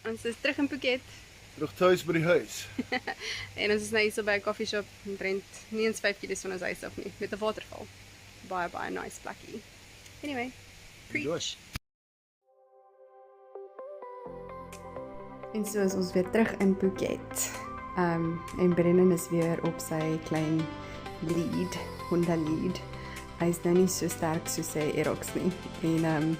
Ons is terug in Phuket. Terug thuis by die huis. En ons is nou hier so by 'n koffieshop omtrent nie eens 5 km van ons huis af nie, met 'n waterval. Baie nice plekkie. Anyway, preach. Doos. En so is ons weer terug in Phuket. En Brennan is weer op sy klein lead, Honda lead. Hy is nou nie so sterk soos sy Aerox nie. En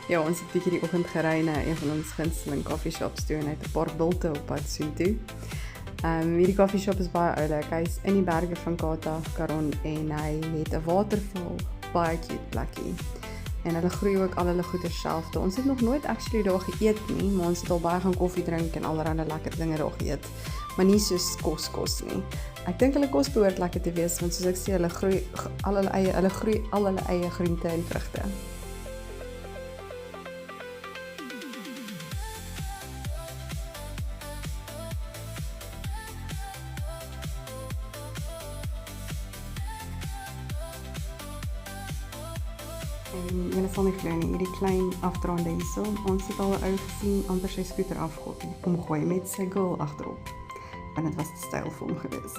ja, ons het bietjie die oggend gery na een van ons gunsteling coffeeshops toe en hy het 'n paar bulte op pad soontoe. Hierdie coffeeshop is baie oulik. Hy is in die berge van Karon en hy het 'n waterval, baie cute plekkie. En hulle groei ook al hulle goeder self. Ons het nog nooit actually daar geëet nie, maar ons het al baie gaan koffie drink en allerlei lekker dinge daar geëet. Maar nie soos kos nie. Ek dink hulle kos behoort lekker te wees want soos ek sê, hulle groei al hulle eie groente en vrugte. En julle sal nie glo nie, hierdie klein afdraande hierso, ons het al 'n ou gesien amper sy skooter omgooi met sy girl agterop. Want dit was te styl vir hom gewees.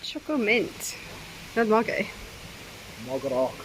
Chocomint. Wat maak hy? Maak raak.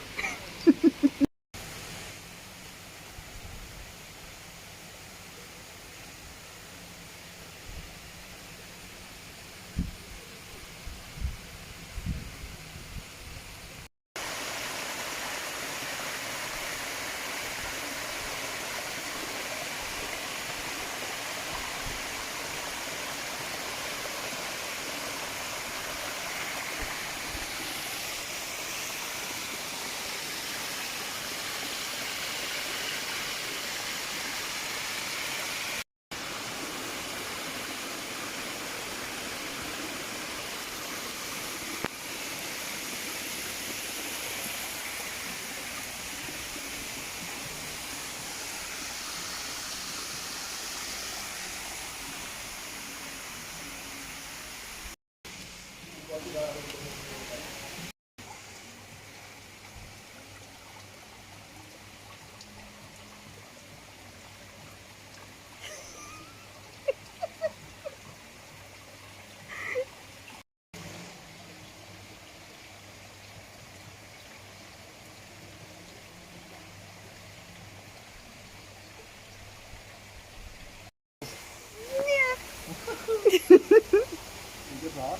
Hard.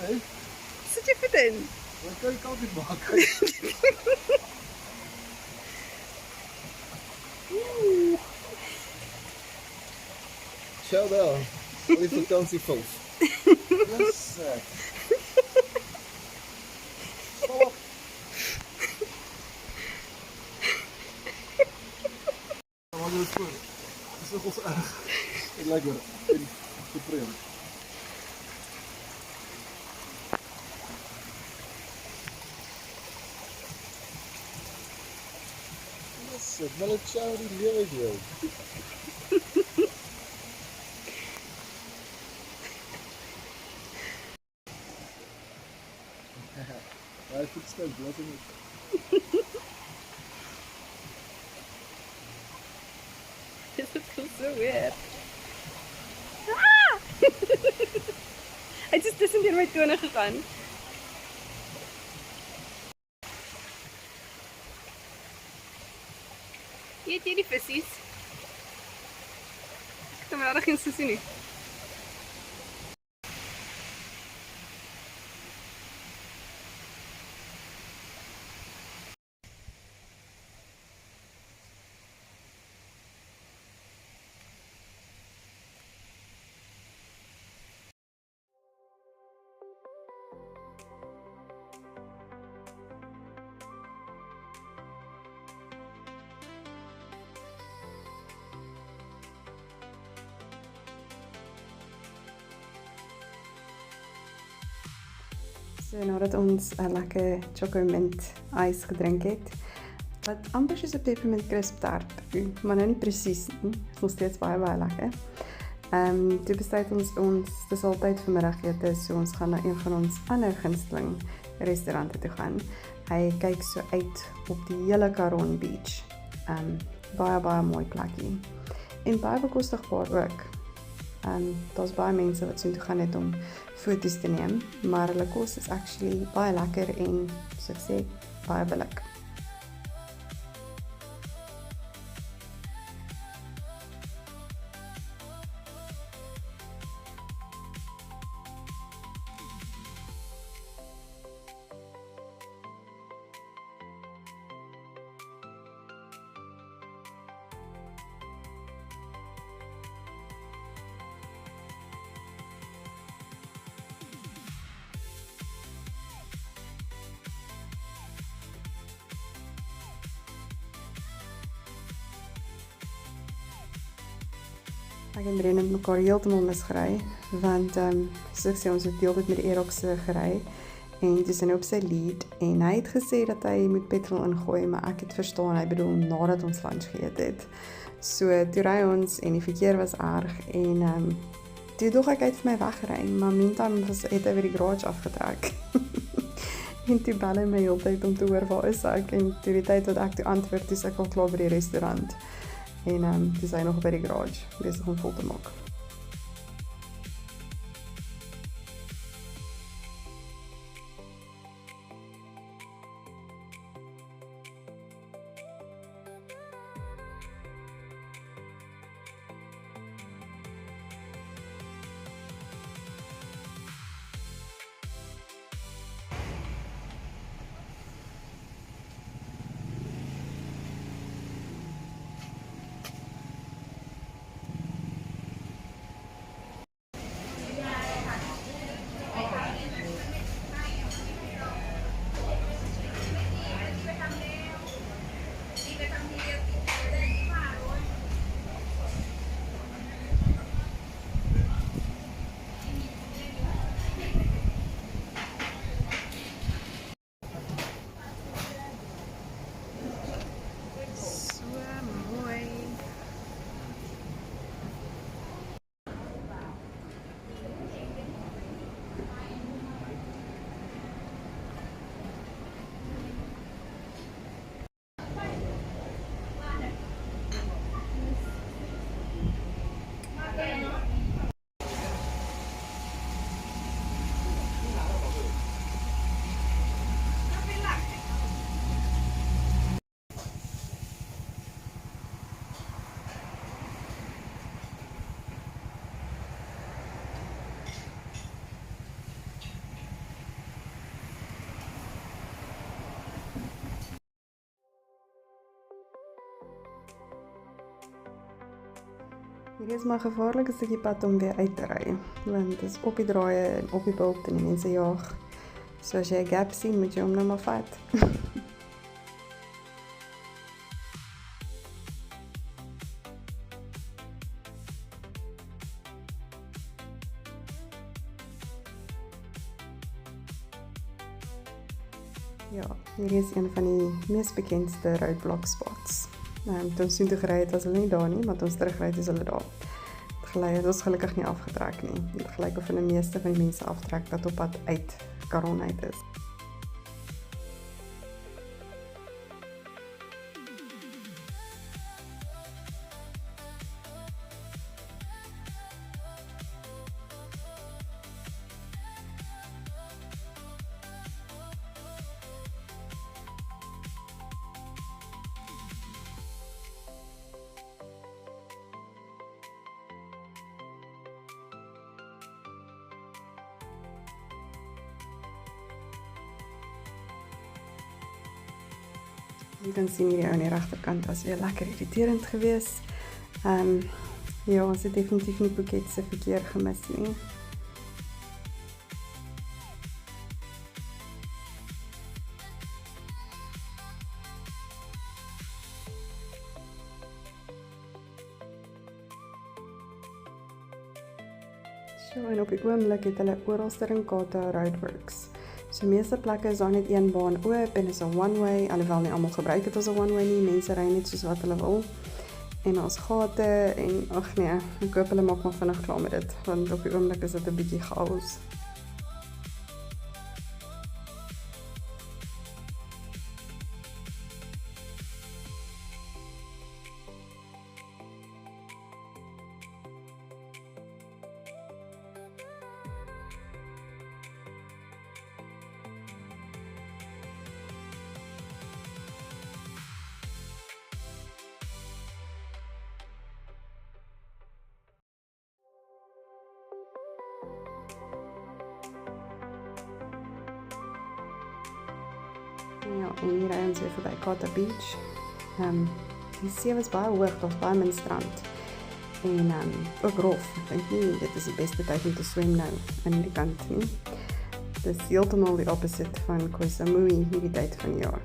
Nee, Sit jy voet in? wat kan ik altijd maken? Ciao daar. Al die vakansievils. Yes. Stop. Maar dit is goed. Dit is ons erg. Lekker. En gepreem. Yes, wel het ciao die lewe. Ja, ik vind het stil, laat hem niet. Dit voelt so weird. Ah! Hy het dus tussen deur my tone gegaan. Eet jy die vissies? Ek kan maar daar geen sushi nie. So nadat ons 'n lekker chocomint ys gedrink het, wat amper soos 'n peppermint crisp tart, maar nou nie presies nie, is nog steeds baie lekker. Toe besluit ons dis al tyd vir middagete, so ons gaan na een van ons ander gunsteling restaurante toe gaan. Hy kyk so uit op die hele Caron Beach. Baie mooi plekkie. En baie bekostigbaar ook. Daar's baie mense wat soontoe gaan net om foto's te neem, maar hulle kos is actually baie lekker en, soos ek sê, baie billik. Ek en Brennan het mekaar heeltemal misgery, want soos ek sê, ons het deeltyd met die Aerox gery, en toe is hy op sy lead, en hy het gesê dat hy moet petrol ingooi, maar ek het verstaan, hy bedoel nadat ons lunch geëet het. So, toe ry ons, en die verkeer was erg, en toe dog ek uit vir my wegry, maar meantime het hy weer die garage afgetrek. En toe bel hy my heeltyd om te hoor waar is ek, en toe die tyd wat ek toe antwoord, toe is ek al klaar by die restaurant. En toe is hy nog by die garage, besig om vol te maak. Hierdie is maar 'n gevaarlike stukkie pad om weer uit te ry, want dit is op die draaie en op die bult en die mense jaag. So as jy 'n gap sien, moet jy hom nou maar vat. Ja, hierdie is een van die mees bekendste roadblock spots. Toe ons soontoe gery het, was hulle nie daar nie, maar toe ons teruggery het, is hulle daar. Het ons gelukkig nie afgetrek nie. Het gelyk of hulle meeste van die mense aftrek wat op pad uit Caron uit is. Jy kan sien hierdie ou aan die regterkant was weer lekker irriterend geweest. Ja, ons het definitief nie Phuket se verkeer gemis nie. So, en op die oomblik het hulle oralster in Kato roadworks. So meeste plekke is daar net een baan oop en is 'n one-way, alhoewel nie almal gebruik dit as 'n one-way nie, mense ry net soos wat hulle wil. En ons gate en ag nee, ek hoop hulle maak maar vinnig klaar met dit, want op die oomblik is dit 'n bietjie chaos. Ja, en hier ry ons weer verby Kato Beach. Die see was baie hoog, daar was baie min strand. En ook rof. Ek dink nie dit is die beste tyd om te swem nou aan hierdie kant nie. Dit is heeltemal die opposite van Koh Samui hierdie tyd van die jaar.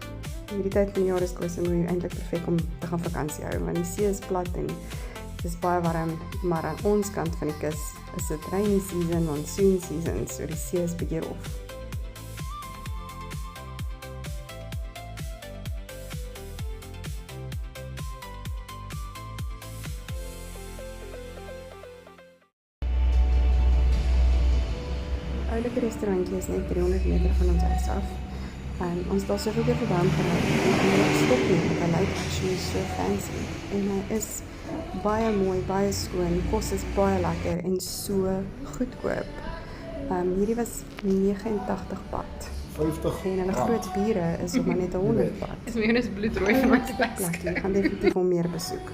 Hierdie tyd van die jaar is Koh Samui eintlik perfek om te gaan vakansie hou, want die see is plat en dit is baie warm, maar aan ons kant van die kus is dit rainy season, monsoon season, so die see is bietjie rof. Oulike restaurantjie is net 300 meter van ons huis af. Ons het al soveel keer verby hom gery en ek stop nie, want hy lyk actually so fancy. En hy is baie mooi, baie skoon, kos is baie lekker en so goedkoop. Hierdie was 89 baht. 50. En hulle groot biere is op maar net 100 baht. Is my is bloedrooi van my Jy gaan definitief hom meer besoek.